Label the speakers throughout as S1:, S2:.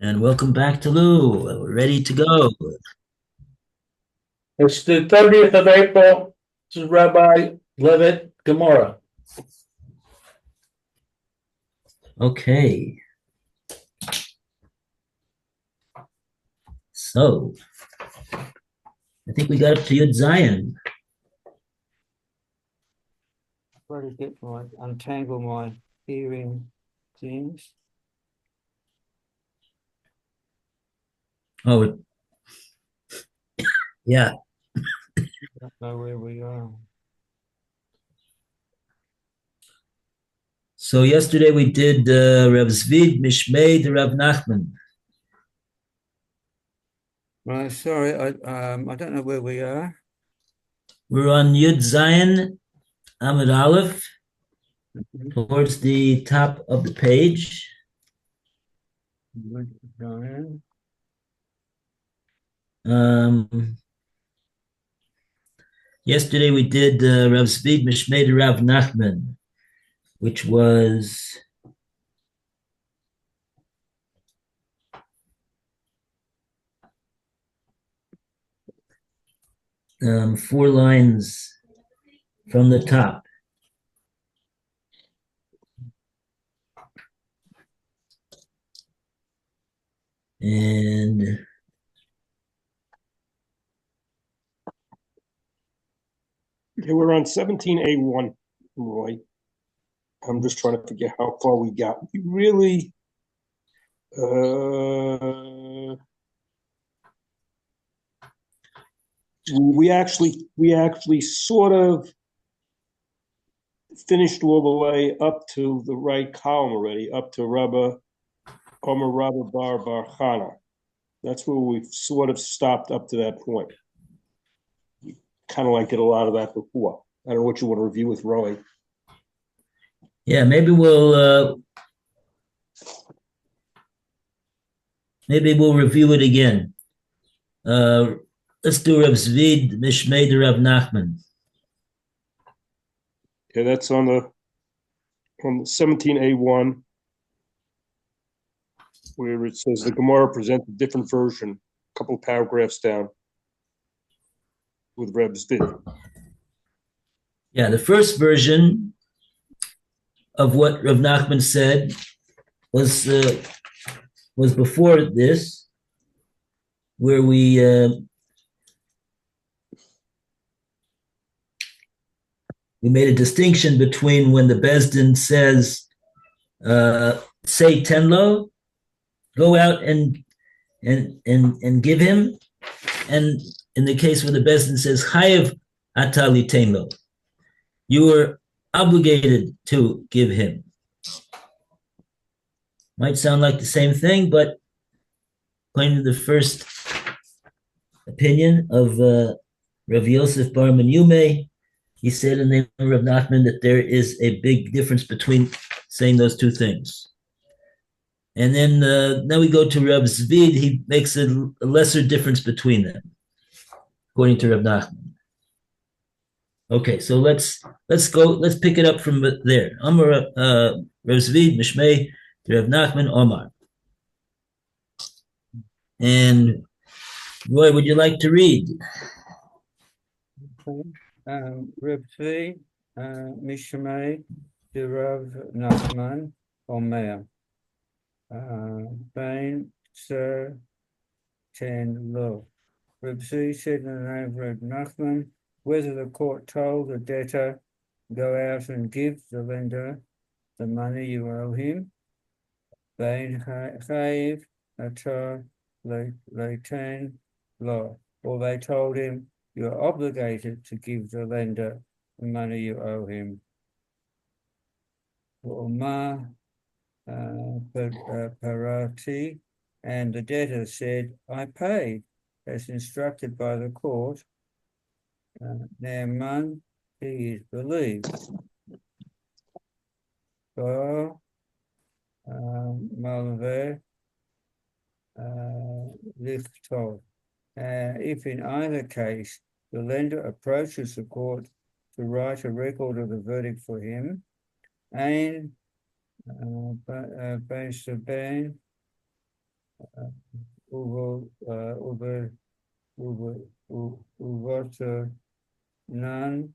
S1: And welcome back to Lou. We're ready to go.
S2: It's the 30th of April. This is Rabbi Levitt, Gemora.
S1: Okay. So, I think we got up to Yud Zion.
S3: Try to untangle my hearing things.
S1: Oh, yeah.
S3: Don't know where we are.
S1: So yesterday we did Rav Zvid Mishmei de Rav Nachman.
S3: Right, sorry, I don't know where we are.
S1: We're on Yud Zion, Amud Aleph, towards the top of the page. Yesterday we did Rav Zvid Mishmei de Rav Nachman, which was four lines from the top. And
S4: Okay, we're on 17A1, Roy. I'm just trying to forget how far we got. We really, we actually sort of finished all the way up to the right column already, up to Rabba Omer Rabba Bar Chana. That's where we've sort of stopped up to that point. Kind of like did a lot of that before. I don't know what you want to review with Roy.
S1: yeah, maybe we'll review it again. Let's do Rav Zvid Mishmei de Rav Nachman.
S4: Okay, that's on the 17A1, where it says the Gemara presents a different version, a couple of paragraphs down, with Reb Zvid.
S1: Yeah, the first version of what Rav Nachman said was before this, where we made a distinction between when the Bezdin says, say tenlo, go out and give him, and in the case where the Bezdin says chayev atali tenlo, you are obligated to give him. Might sound like the same thing, but according to the first opinion of Rav Yosef Bar Menyume, he said in the name of Rav Nachman that there is a big difference between saying those two things. And then we go to Rav Zvid. He makes a lesser difference between them, according to Rav Nachman. Okay, so let's pick it up from there. Amar Rav Zvid Mishmei Rav Nachman Omar. And Roy, would you like to read?
S3: Reb Tzvi, Mishmei de Rav Nachman Omer. Bain Sir Ten Lo. Reb Tzvi said in the name of Reb Nachman, whether the court told the debtor, go out and give the lender the money you owe him, Bain Chayiv Atar Leitain Lo, or they told him, you are obligated to give the lender the money you owe him. Umar Parati, and the debtor said, I paid, as instructed by the court. Ne'eman, he is believed. So, Malve Lichtov. If in either case the lender approaches the court to write a record of the verdict for him, and based on none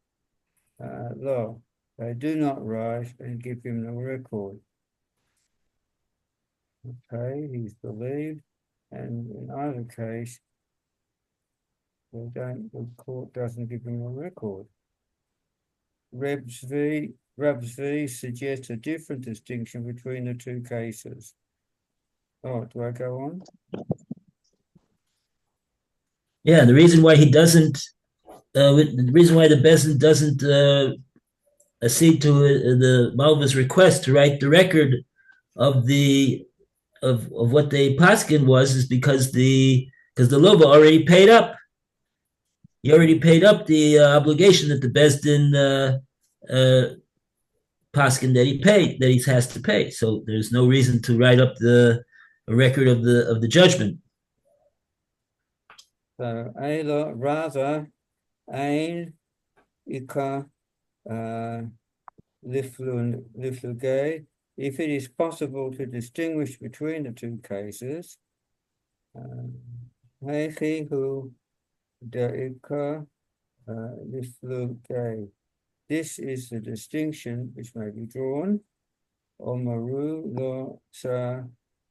S3: law. They do not write and give him the record. Okay, he's believed, and in either case, the court doesn't give him a record. Rebs v suggests a different distinction between the two cases. Oh, do I go on?
S1: Yeah, the reason why he doesn't, the reason why the Bezdin doesn't accede to the Malva's request to write the record of what they paskin was is because the Lova already paid up. He already paid up the obligation that the Bezdin paskin that he has to pay. So there's no reason to write up a record of the judgment.
S3: So rather ein ika liflugay. If it is possible to distinguish between the two cases, heichi hu deika liflugay. This is the distinction which may be drawn. Omaru lo sa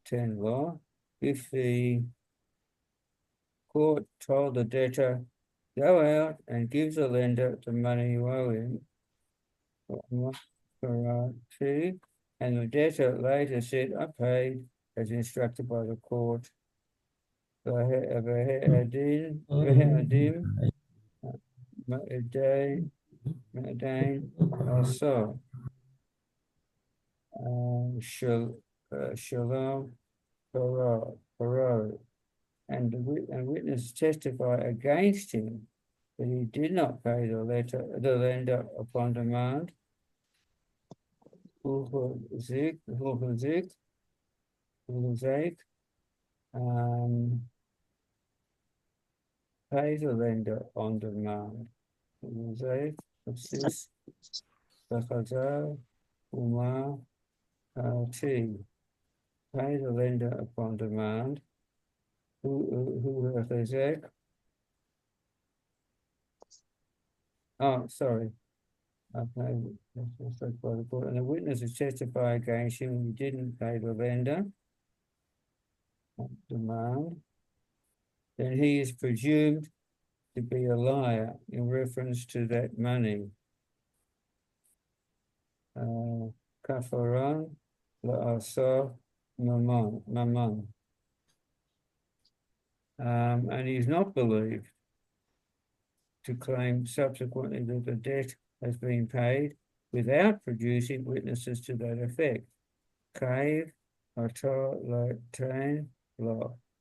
S3: ten lo. If the court told the debtor, go out and give the lender the money you owe him, and the debtor later said, I paid as instructed by the court. Also, shalom parole, and witnesses testify against him that he did not pay the lender upon demand. Pay the lender on demand. Pay the lender upon demand. Oh, sorry. Okay, and the witnesses testify against him. He didn't pay the lender demand. Then he is presumed to be a liar in reference to that money. Kafaran la'asa maman. And he's not believed to claim subsequently that the debt has been paid without producing witnesses to that effect.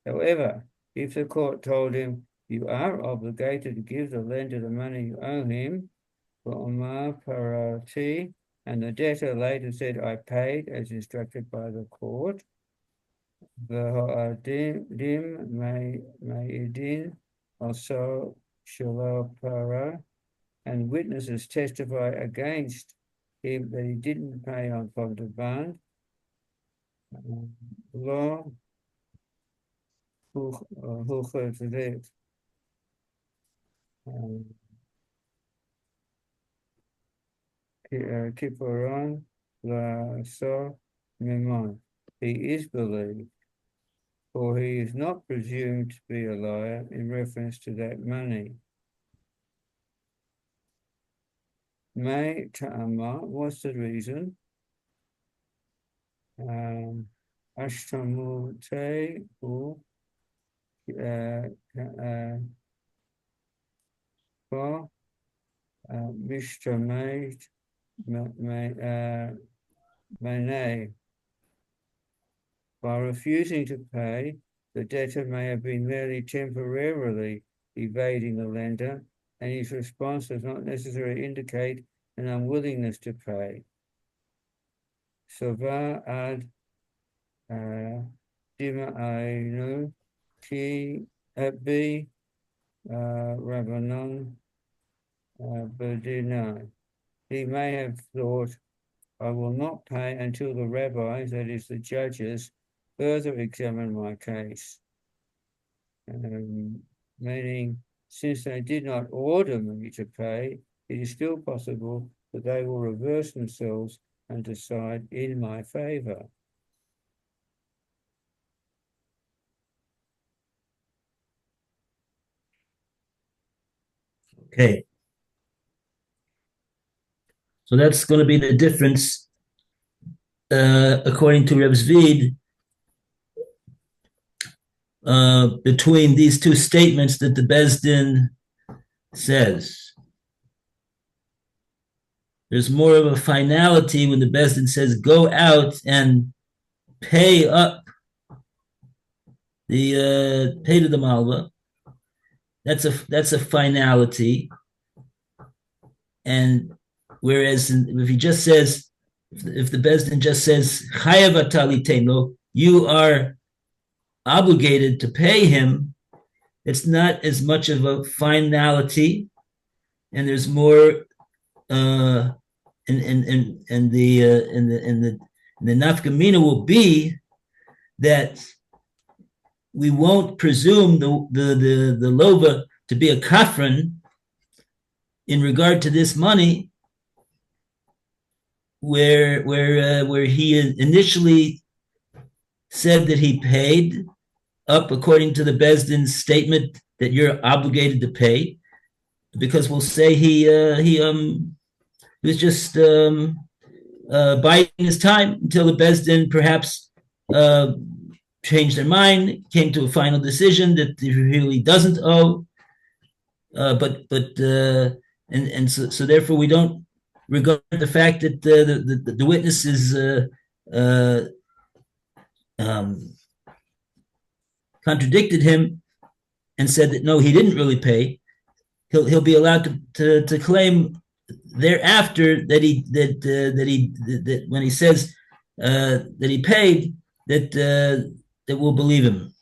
S3: However, if the court told him you are obligated to give the lender the money you owe him, and the debtor later said, I paid as instructed by the court, also shalopara, and witnesses testify against him that he didn't pay on demand. Law Kipuran la so memon. He is believed, for he is not presumed to be a liar in reference to that money. May ta'ama, what's the reason? Ashtamu te u for Mr. Manet. By refusing to pay, the debtor may have been merely temporarily evading the lender, and his response does not necessarily indicate an unwillingness to pay. Sova ad dima ainu ki abi Rabbanon Badina. He may have thought, I will not pay until the rabbis, that is the judges, further examine my case. Meaning, since they did not order me to pay, it is still possible that they will reverse themselves and decide in my favor.
S1: Okay. So that's going to be the difference, according to Reb Zvid, between these two statements that the Bezdin says. There's more of a finality when the Bezdin says, go out and pay up the pay to the Malva. That's a finality. And whereas if he just says, if the Bezdin just says, Chayav ataliteno, you are obligated to pay him, it's not as much of a finality, and there's more in the nafkamina will be that we won't presume the lova to be a kafran in regard to this money, where he initially said that he paid up according to the Bezdin's statement that you're obligated to pay, because we'll say he was just biding his time until the Bezdin perhaps changed their mind, came to a final decision that he really doesn't owe. So therefore we don't regard the fact that the witness is contradicted him and said that no, he didn't really pay. He'll be allowed to claim thereafter that when he says that he paid, that we'll believe him,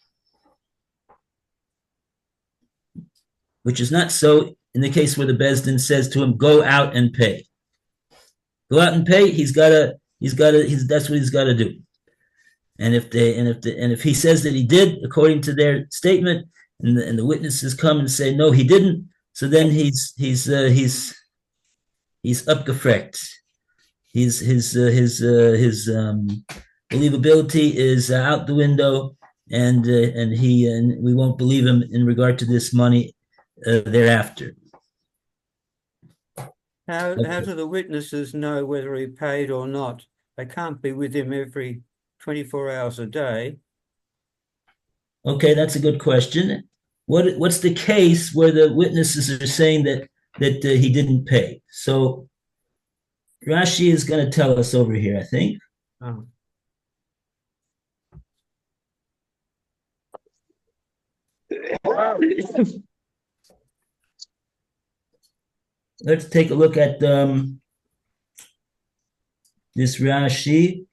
S1: which is not so in the case where the Bezdin says to him, "Go out and pay." Go out and pay. That's what he's got to do. And if he says that he did according to their statement, and the witnesses come and say no, he didn't, so then he's upgefrekt. His believability is out the window, and we won't believe him in regard to this money thereafter.
S3: How do the witnesses know whether he paid or not? They can't be with him every 24 hours a day.
S1: Okay, that's a good question. What's the case where the witnesses are saying that he didn't pay? So Rashi is going to tell us over here, I think.
S3: Oh.
S1: Let's take a look at this Rashi.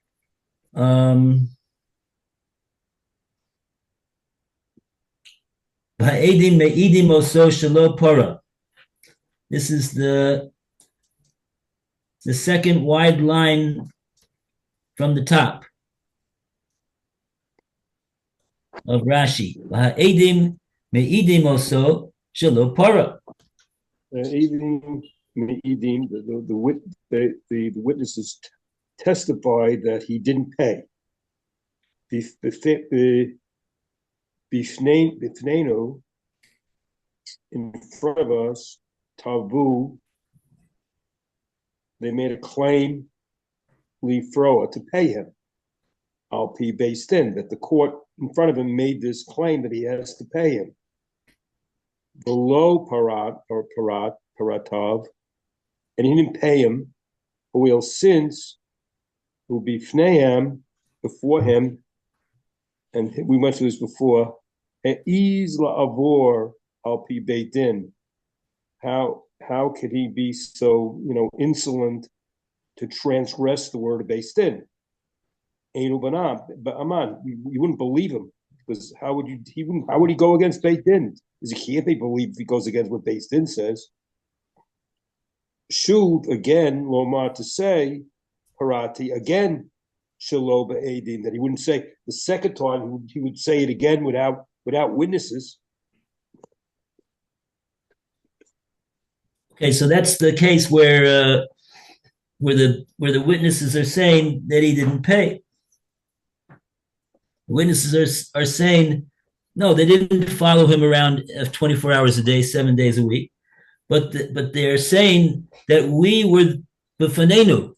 S1: This is the second wide line from the top of Rashi. Ha'edim me'idim oso shelo para.
S4: The witnesses testify that he didn't pay. Bifnenu, in front of us, Tavu, they made a claim, Lifroa, to pay him. Al P based in that the court in front of him made this claim that he has to pay him. Below Paratav, and he didn't pay him, will since will be Fnehem before him, and we went through this before. Isla Avor Al Pi Beit Din. How could he be so insolent to transgress the word of Beit Din? Einu Banam, but Aman, you wouldn't believe him, because how would he go against Beit Din? Because he can't be believed if he goes against what Beit Din says. Shuv, again, Lomar, to say, Harati, again, Shaloba Adin, that he wouldn't say the second time, he would say it again without witnesses.
S1: Okay, so that's the case where the witnesses are saying that he didn't pay. The witnesses are saying no, they didn't follow him around 24 hours a day, 7 days a week, but they're saying that we were b'fanenu.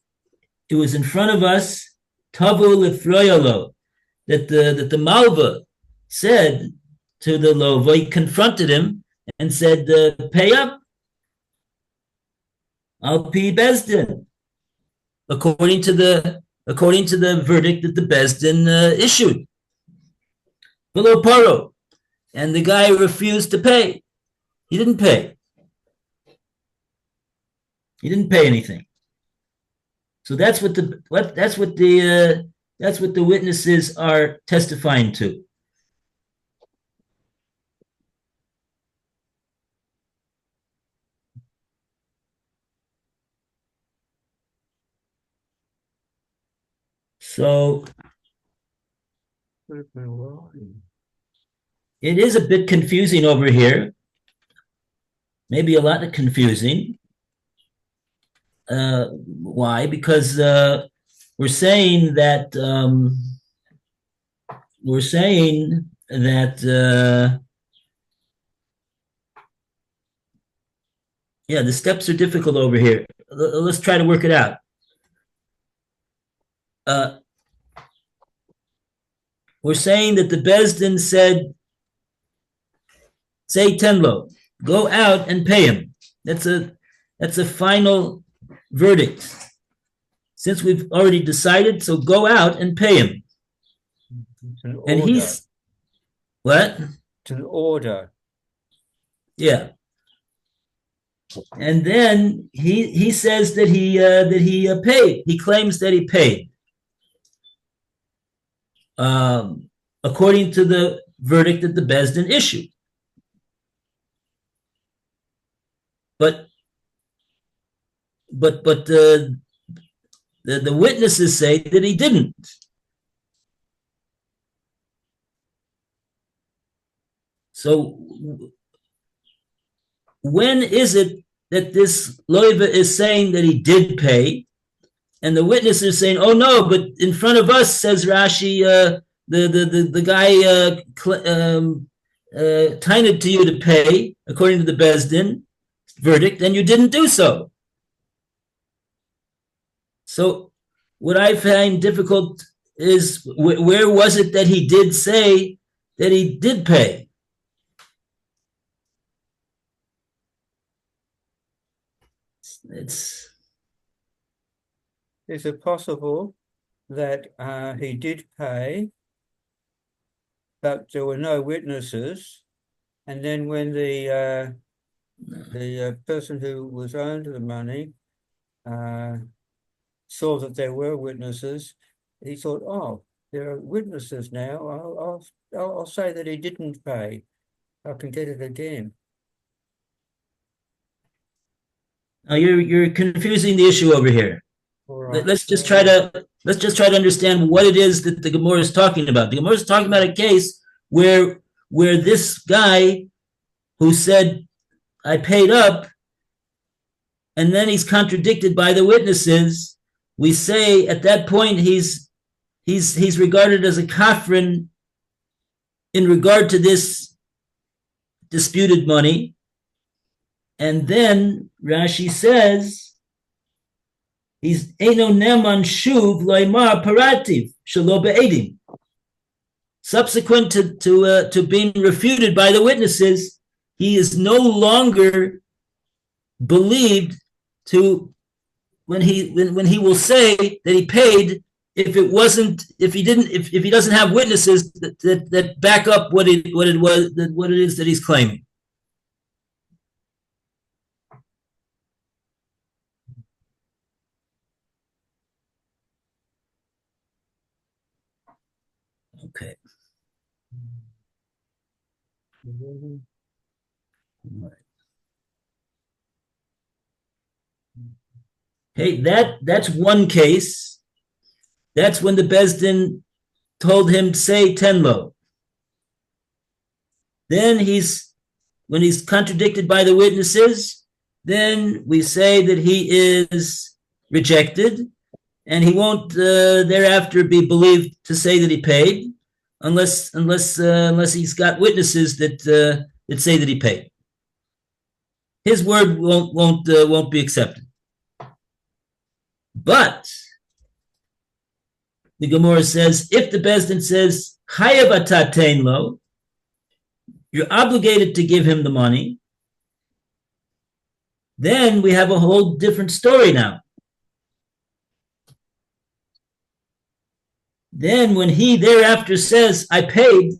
S1: It was in front of us, tavu lefroyalo, that the malva said to the lova, he confronted him and said, "Pay up, I'll pay Bezdin," according to the verdict that the Bezdin issued. Below paro, and the guy refused to pay. He didn't pay. He didn't pay anything. So that's what the witnesses are testifying to. So it is a bit confusing over here. Maybe a lot of confusing. Why? Because we're saying that yeah, the steps are difficult over here. Let's try to work it out. We're saying that the Bezdin said, say Tenlo, go out and pay him. That's a final verdict. Since we've already decided, so go out and pay him. And he's what?
S3: It's an order.
S1: Yeah. And then he says that he paid. He claims that he paid. According to the verdict that the Bezdin issued. But the witnesses say that he didn't. So when is it that this loiva is saying that he did pay, and the witness is saying, "Oh no, but in front of us," says Rashi, the guy tined to you to pay according to the Bezdin verdict, and you didn't do so. So what I find difficult is where was it that he did say that he did pay? Is
S3: it possible that he did pay, but there were no witnesses, and then when the person who was owed the money saw that there were witnesses, he thought, "Oh, there are witnesses now. I'll say that he didn't pay. I can get it again."
S1: You're confusing the issue over here. Right. Let's just try to understand what it is that the Gemora is talking about. The Gemora is talking about a case where this guy who said, "I paid up," and then he's contradicted by the witnesses. We say at that point he's regarded as a kafrin in regard to this disputed money. And then Rashi says he's Eino Neman Shuv Loimar Parativ Shelo Be'edim. Subsequent to being refuted by the witnesses, he is no longer believed to when he will say that he paid if he doesn't have witnesses that back up what it is that he's claiming. Okay. Hey, that's one case. That's when the Bezdin told him, say Tenlo. Then when he's contradicted by the witnesses, then we say that he is rejected, and he won't thereafter be believed to say that he paid, unless he's got witnesses that say that he paid. His word won't be accepted. But the Gemora says, if the Bezdin says chayav atatein lo, you're obligated to give him the money, then we have a whole different story now. Then when he thereafter says, I paid,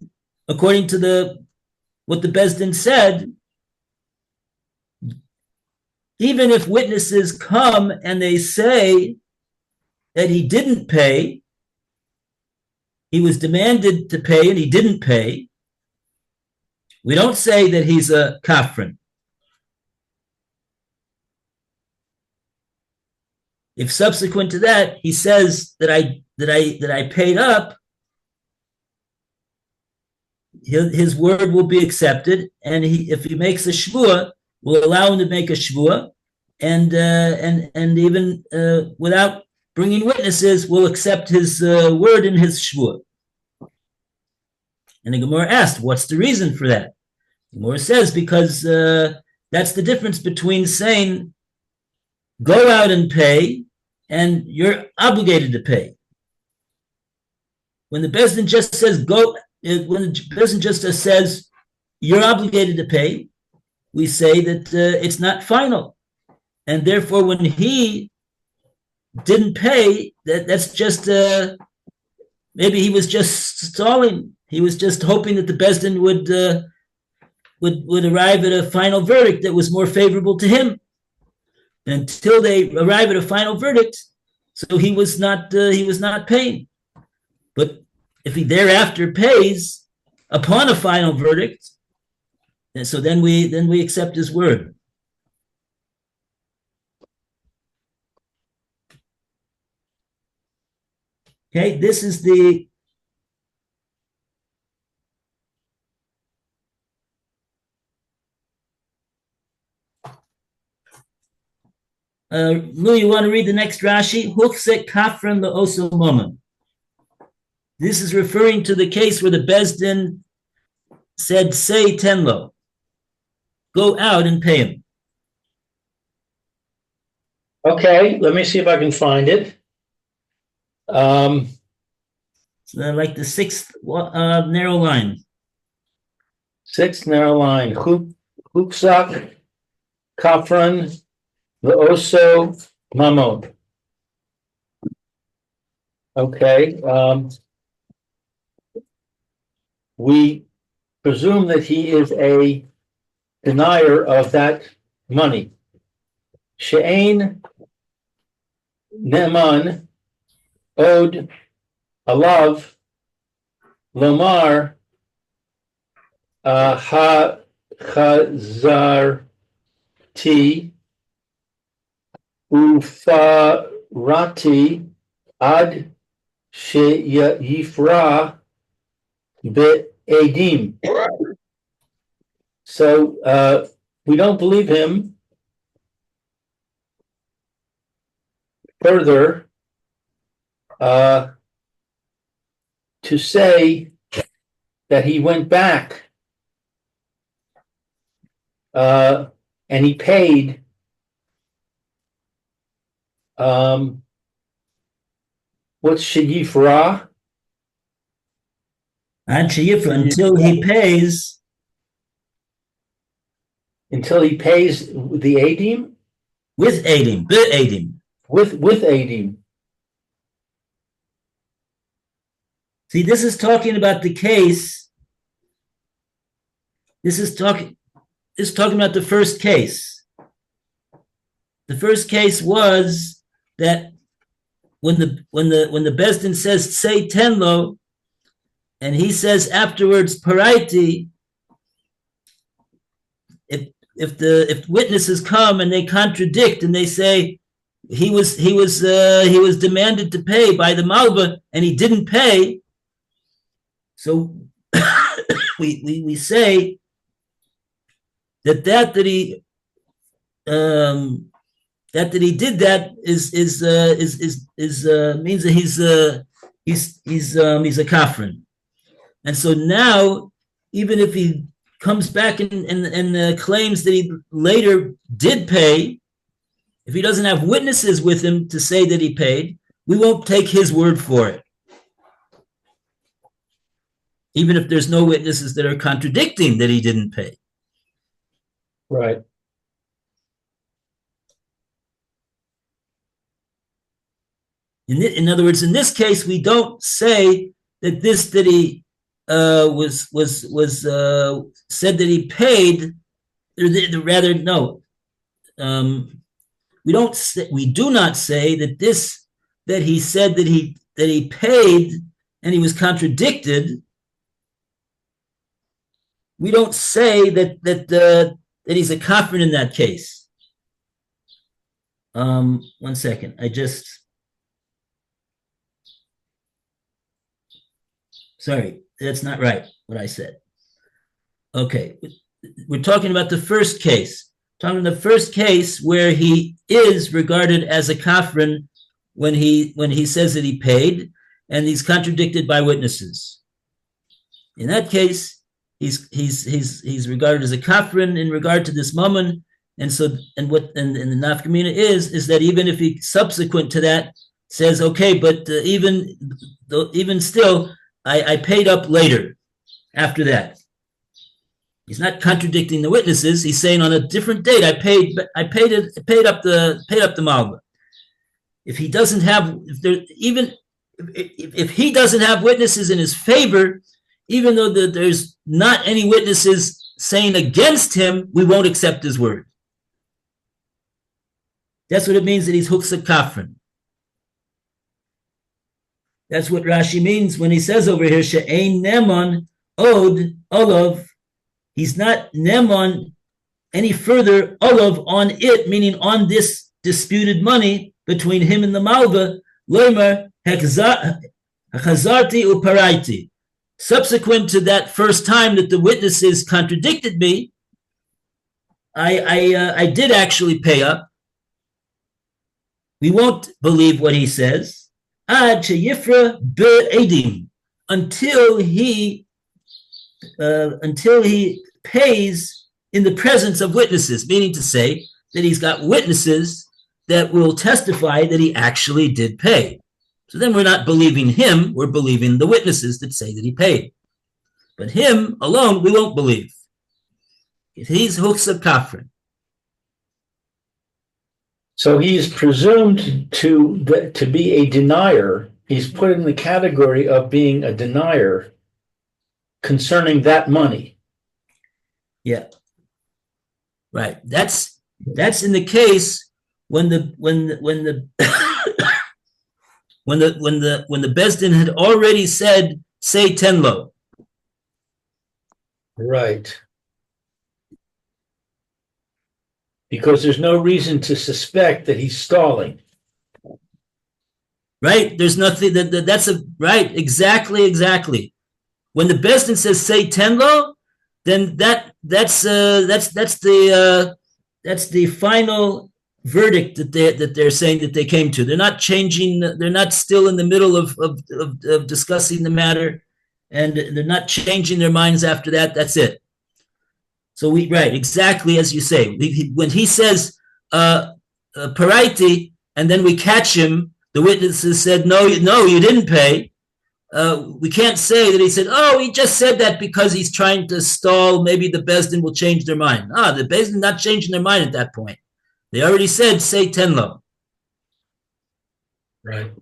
S1: according to what the Bezdin said, even if witnesses come and they say that he didn't pay, he was demanded to pay and he didn't pay, we don't say that he's a kafran. If subsequent to that he says that I paid up, his word will be accepted, and if he makes a shvua, we'll allow him to make a shvua, and even without bringing witnesses, we'll accept his word in his shvua. And the Gemara asked, what's the reason for that? The Gemara says, because that's the difference between saying, go out and pay, and you're obligated to pay. When the Bezdin just says, when the Bezdin just says, you're obligated to pay, we say that it's not final. And therefore, when he didn't pay, that's just, maybe he was just stalling. He was just hoping that the Bezdin would arrive at a final verdict that was more favorable to him. Until they arrive at a final verdict, so he was not paying. But if he thereafter pays upon a final verdict, and so then we accept his word. Okay, this is the Lou, you want to read the next Rashi? Huchse kafran le'oso momen. This is referring to the case where the Bezdin said, say tenlo. Go out and pay him.
S2: Okay, let me see if I can find it.
S1: So like the sixth narrow line.
S2: Sixth narrow line. Huksak kafran le'oso mamon. Okay. We presume that he is a denier of that money. She'ein ne'eman od alav lomar ha-chazarti ufarati ad she'yifra be'edim. So we don't believe him further to say that he went back and he paid what's sheyifra?
S1: And sheyifra, until he pays
S2: the Adim?
S1: with Adim, be'edim.
S2: With Adim.
S1: See, this is talking about the case. This is talking about the first case. The first case was that when the Bezdin says say tenlo, and he says afterwards paraiti, if witnesses come and they contradict and they say he was demanded to pay by the Malva and he didn't pay, so we say that he that he did that is means that he's a kafran. And so now, even if he comes back and claims that he later did pay, if he doesn't have witnesses with him to say that he paid, we won't take his word for it. Even if there's no witnesses that are contradicting that he didn't pay.
S2: Right.
S1: In other words, in this case, we don't say that he said that he paid. Rather, no. We do not say that he said that he paid and he was contradicted. We don't say that he's a kafir in that case. 1 second. Sorry, that's not right, what I said. Okay, we're talking about the first case. Talking about the first case where he is regarded as a kafir when he says that he paid, and he's contradicted by witnesses. In that case, he's regarded as a kafir in regard to this mammon, and the nafkamina is that even if he subsequent to that says, okay, but even still, I paid up later after that. He's not contradicting the witnesses. He's saying on a different date, I paid up the malva. If he doesn't have, if he doesn't have witnesses in his favor, even though there's not any witnesses saying against him, we won't accept his word. That's what it means that he's huksa kafrin. That's what Rashi means when he says over here, she'ein nemon od olav. He's not nemon any further olav on it, meaning on this disputed money between him and the malva. Loimer hechazarti uparaiti. Subsequent to that first time that the witnesses contradicted me, I did actually pay up. We won't believe what he says. Ad sheyifra be'edim, until he pays in the presence of witnesses, meaning to say that he's got witnesses that will testify that he actually did pay. So then we're not believing him, we're believing the witnesses that say that he paid. But him alone, we won't believe. He's huksa kafrin.
S2: So he's presumed to be a denier. He's put in the category of being a denier concerning that money.
S1: Yeah. Right. That's in the case when the Bezdin had already said, say tenlo.
S2: Right. Because there's no reason to suspect that he's stalling.
S1: Right? There's nothing that's right. Exactly. When the Bezdin says say tenlo, then that's the final verdict that they're saying that they came to. They're not changing. They're not still in the middle of discussing the matter, and they're not changing their minds after that. That's it. So right, exactly as you say. When he says paraiti, and then we catch him, the witnesses said, no, you didn't pay. We can't say that he said, oh, he just said that because he's trying to stall. Maybe the Bezdin will change their mind. The Bezdin not changing their mind at that point. They already said, say tenlo.
S2: Right.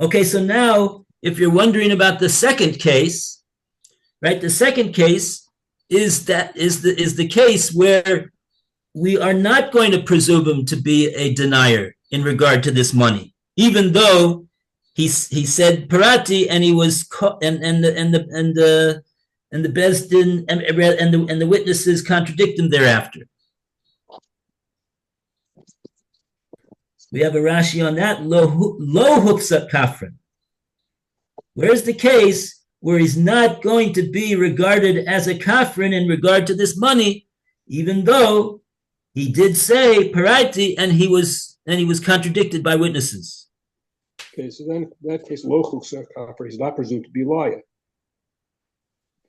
S1: Okay, so now, if you're wondering about the second case, right? The second case is the case where we are not going to presume him to be a denier in regard to this money, even though he said parati and he was and the Bezdin and the witnesses contradict him thereafter. We have a Rashi on that, lo huksa kafrin. Where's the case where he's not going to be regarded as a kafrin in regard to this money, even though he did say parati and he was contradicted by witnesses.
S4: Okay, so then in that case, lochuk kafir, he's not presumed to be a liar.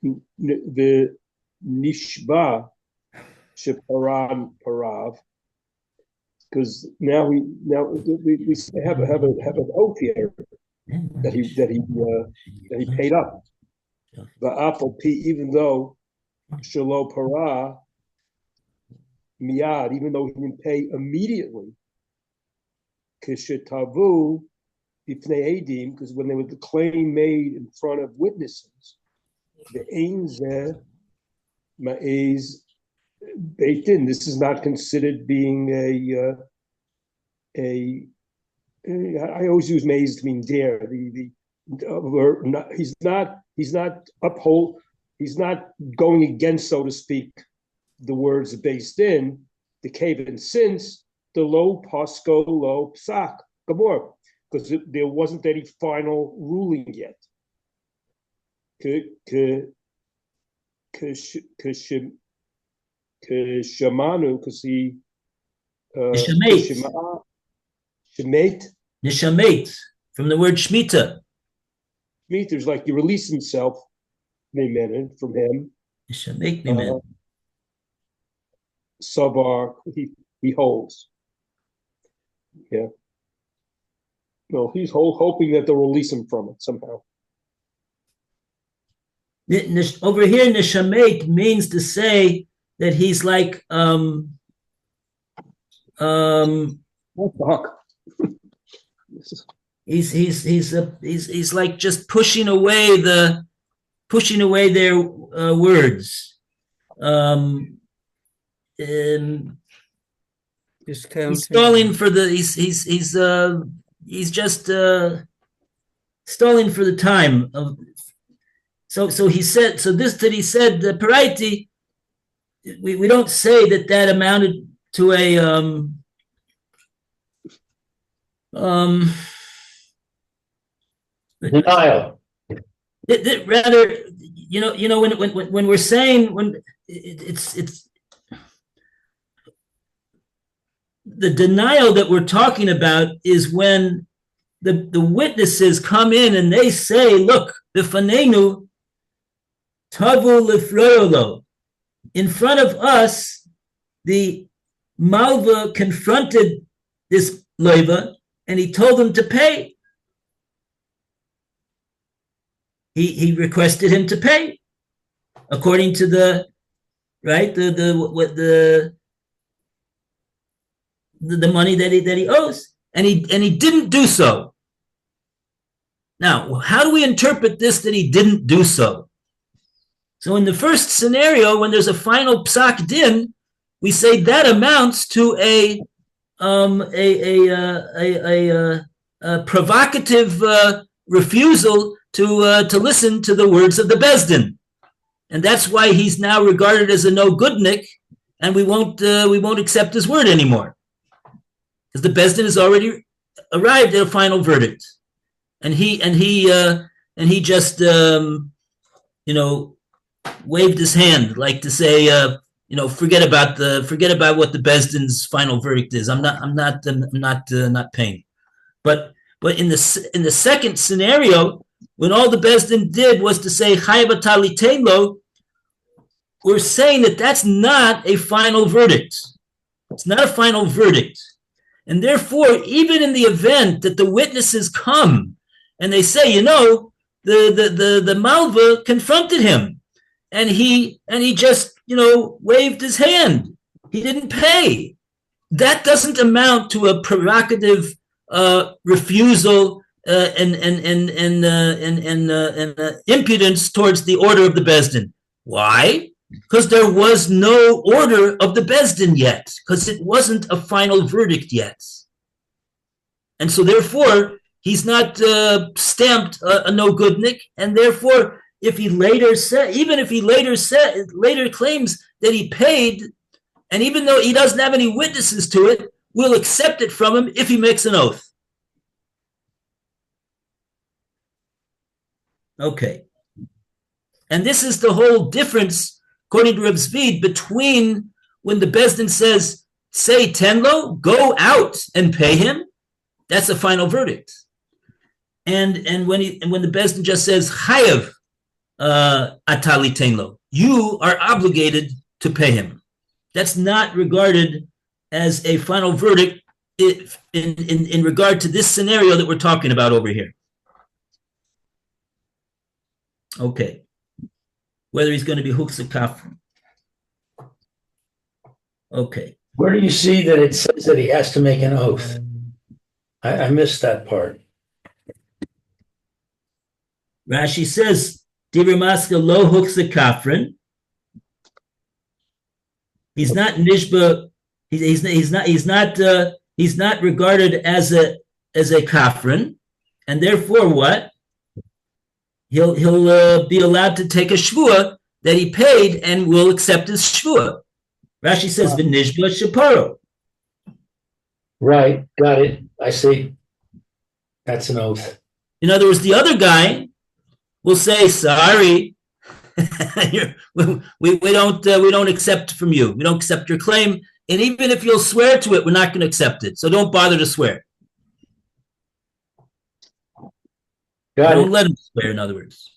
S4: The nishba sheparan parav, because now we have an oath here that he paid up. The apple p, even though shelo para miyad, even though he didn't pay immediately. Kishetavu b'fnei edim, because when there was the claim made in front of witnesses, the ein zeh ma'ez beit din. This is not considered being I always use ma'ez to mean dare. He's not going against, so to speak, the words based in the cave, and since the lo pasco lo psak Gemora, because there wasn't any final ruling yet. Shamanu, because he
S1: Nishamate, from the word shmita.
S4: Shmita, like he released himself, from him.
S1: Nishamate,
S4: Savar, he holds. Yeah. No, he's hoping that they'll release him from it somehow.
S1: Over here, nishamate means to say that he's like he's like just pushing away their words. He's stalling for the he's just stalling for the time of. So he said. So this that he said the parity. We don't say that amounted to a
S2: denial.
S1: Rather, when we're saying when it's the denial that we're talking about is when the witnesses come in and they say, look, bifanenu tavu lifroyolo. In front of us, the Malva confronted this Leva and he told them to pay. He requested him to pay according to the money that he owes, and he didn't do so. Now, how do we interpret this that he didn't do so? So in the first scenario, when there's a final psak din, we say that amounts to a provocative refusal to listen to the words of the bezdin, and that's why he's now regarded as a no goodnik, and we won't accept his word anymore, because the bezdin has already arrived at a final verdict, and he just waved his hand like to say, forget about what the bezdin's final verdict is. I'm not paying. But in the second scenario, when all the bezdin did was to say chayavatali telo, we're saying that that's not a final verdict. It's not a final verdict, and therefore, even in the event that the witnesses come and they say, the Malva confronted him. And he just, waved his hand. He didn't pay. That doesn't amount to a provocative refusal and impudence towards the order of the bezdin. Why? Because there was no order of the bezdin yet, because it wasn't a final verdict yet. And so therefore, he's not stamped a no goodnik, and therefore, if he later claims that he paid, and even though he doesn't have any witnesses to it, we'll accept it from him if he makes an oath. Okay. And this is the whole difference, according to Reb Zvid, between when the Bezdin says, say tenlo, go out and pay him, that's a final verdict. And when the Bezdin just says, chayav atali tenlo, you are obligated to pay him. That's not regarded as a final verdict in regard to this scenario that we're talking about over here. Okay. Whether he's going to be huksa kafir. Okay.
S2: Where do you see that it says that he has to make an oath? I missed that part.
S1: Rashi says, Dibur Maska lo huksa kafrin. He's not nishba. He's not regarded as a kafrin, and therefore what? He'll be allowed to take a shvua that he paid and will accept his shvua. Rashi says v'nishba shaparo.
S2: Right, got it. I see. That's an oath.
S1: In other words, the other guy will say, "Sorry, we don't accept from you. We don't accept your claim, and even if you'll swear to it, we're not going to accept it. So don't bother to swear. Don't let him swear. In other words,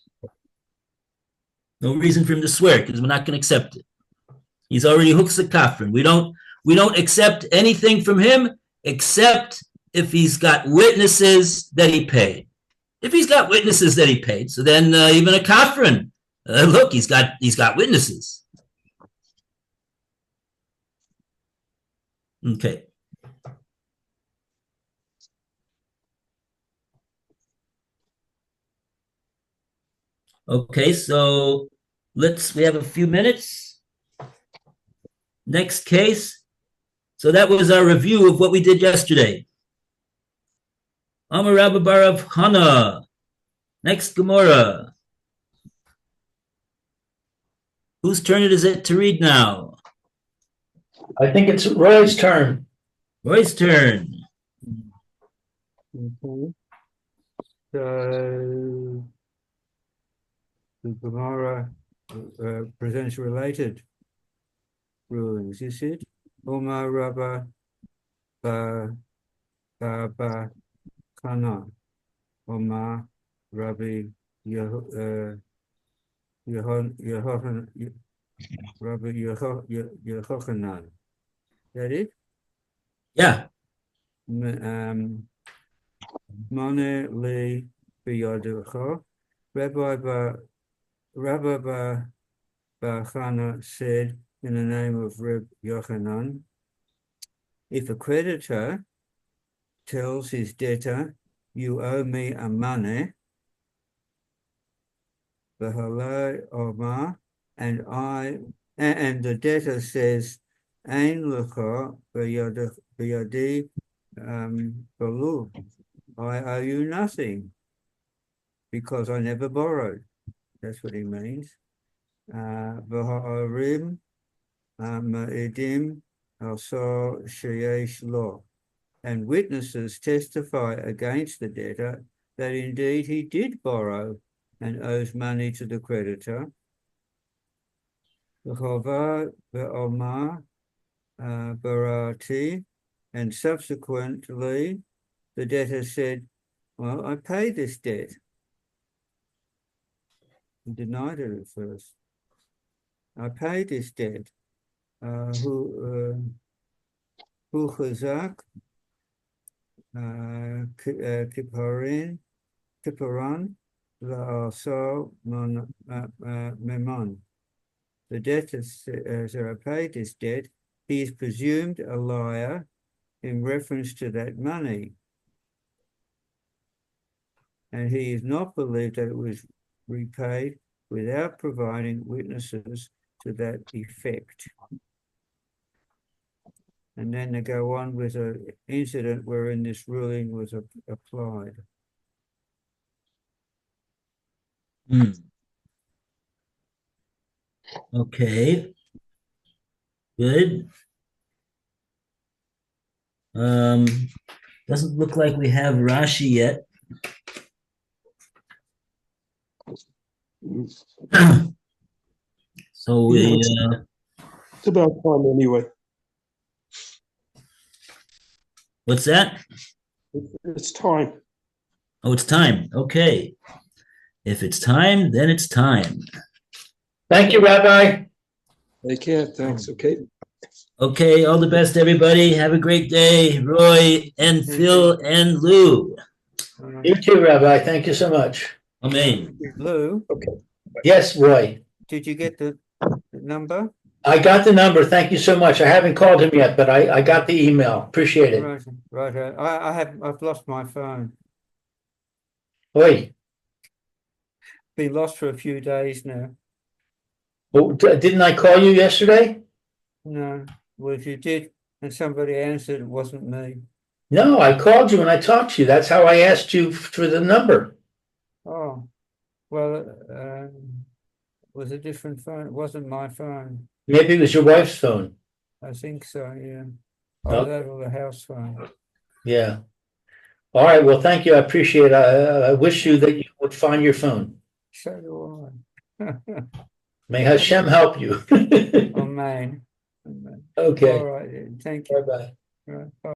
S1: no reason for him to swear because we're not going to accept it. He's already huksa kafrin. We don't accept anything from him except if he's got witnesses that he paid. If he's got witnesses that he paid, so then even a kafrin, look, he's got witnesses. Okay. Okay, so we have a few minutes. Next case. So that was our review of what we did yesterday. Amar Rabba Barav Hana. Next Gemora. Whose turn is it to read now?
S2: I think it's Roy's turn.
S1: Roy's turn.
S3: Okay. So the Gemara presents related rulings. You see it? Omar Rabba Baba Kana. Omar Rabbi Yehochanan. Rabbi Yehochanan. That it?
S1: Yeah.
S3: Mane li biyaducha. Rabbi Bar Chana said in the name of Reb Yochanan, if a creditor tells his debtor, you owe me a money, v'halei omar, and the debtor says, ein lecha b'yadi balu, I owe you nothing because I never borrowed. That's what he means. V'ha'arim ma'idim also sheyesh lo, and witnesses testify against the debtor that indeed he did borrow and owes money to the creditor. V'chava v'omar barati, and subsequently the debtor said, well, I paid this debt. He denied it at first. I paid this debt. Who chazak kiparan la'aso memon. The debtor says, I paid this debt. He is presumed a liar in reference to that money, and he is not believed that it was repaid without providing witnesses to that effect. And then they go on with an incident wherein this ruling was applied.
S1: Okay. Good. Doesn't look like we have Rashi yet. So
S4: Yeah,
S1: we,
S4: it's about time anyway.
S1: what's that?
S4: It's time.
S1: Oh, it's time. Okay. If it's time, then it's time.
S2: Thank you, Rabbi.
S4: They can't, thanks, okay?
S1: Okay, all the best, everybody. Have a great day. Roy and Phil and Lou.
S2: You too, Rabbi. Thank you so much.
S1: Amen.
S3: Lou,
S2: Yes, Roy.
S3: did you get the number?
S2: I got the number. Thank you so much. I haven't called him yet, but I got the email. Appreciate it.
S3: Right, right. I've lost my phone.
S2: Oi.
S3: Been lost for a few days now.
S2: Well, didn't I call you yesterday?
S3: No, well, if you did and somebody answered, it wasn't me.
S2: No, I called you and I talked to you. That's how I asked you for the number.
S3: Oh, well, it was a different phone. It wasn't my phone.
S2: Maybe it was your wife's phone.
S3: I think so, yeah.
S2: Oh.
S3: That or the house phone.
S2: Yeah. All right. Well, thank you. I appreciate it. I wish you that you would find your phone.
S3: So do I.
S2: May Hashem help you.
S3: Oh, man.
S2: Okay.
S3: All right, then. Thank you.
S2: Bye-bye.
S3: Right.